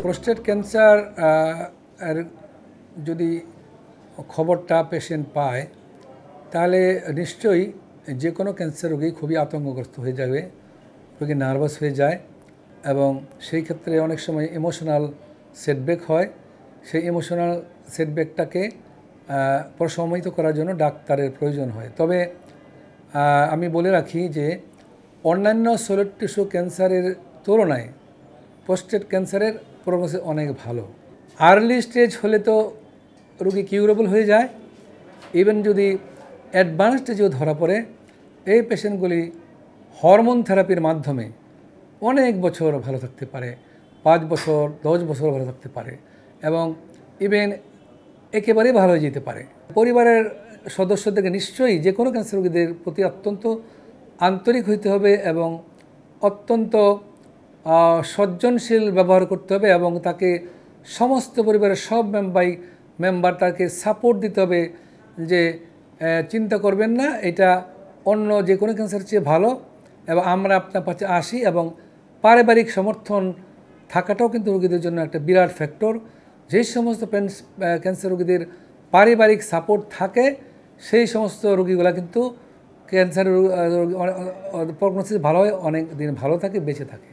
Prostate cancer এর যদি খবরটা পেশেন্ট পায় তাহলে নিশ্চয়ই যে কোনো ক্যান্সার রোগী খুবই আতঙ্কগ্রস্ত হয়ে যাবে, রোগী নার্ভাস হয়ে যায় এবং সেই ক্ষেত্রে অনেক সময় ইমোশনাল সেটব্যাক হয়। সেই ইমোশনাল সেটব্যাকটাকে প্রশমিত করার জন্য ডাক্তারের প্রয়োজন হয়। তবে আমি বলে রাখি যে অন্যান্য সলিড টিস্যু ক্যান্সারের তুলনায় প্রোস্টেট ক্যান্সারের প্রগনোসিস অনেক ভালো। আর্লি স্টেজ হলে তো রোগী কিউরেবল হয়ে যায়। ইভেন যদি অ্যাডভান্স স্টেজেও ধরা পড়ে, এই পেশেন্টগুলি হরমোন থেরাপির মাধ্যমে অনেক বছর ভালো থাকতে পারে, 5 বছর 10 বছর ভালো থাকতে পারে এবং ইভেন একেবারেই ভালো হয়ে যেতে পারে। পরিবারের সদস্যদেরকে নিশ্চয়ই যে কোনো ক্যান্সার রোগীদের প্রতি অত্যন্ত আন্তরিক হইতে হবে এবং অত্যন্ত সজ্জনশীল ব্যবহার করতে হবে এবং তাকে সমস্ত পরিবারের সব মেম্বার তাকে সাপোর্ট দিতে হবে যে চিন্তা করবেন না, এটা অন্য যে কোনো ক্যান্সারের চেয়ে ভালো এবং আমরা আপনার কাছে আসি। এবং পারিবারিক সমর্থন থাকাটাও কিন্তু রোগীদের জন্য একটা বিরাট ফ্যাক্টর। যেই সমস্ত ক্যান্সার রোগীদের পারিবারিক সাপোর্ট থাকে সেই সমস্ত রোগীগুলা কিন্তু ক্যান্সার প্রগনোসিস ভালো হয়, অনেক দিন ভালো থাকে, বেঁচে থাকে।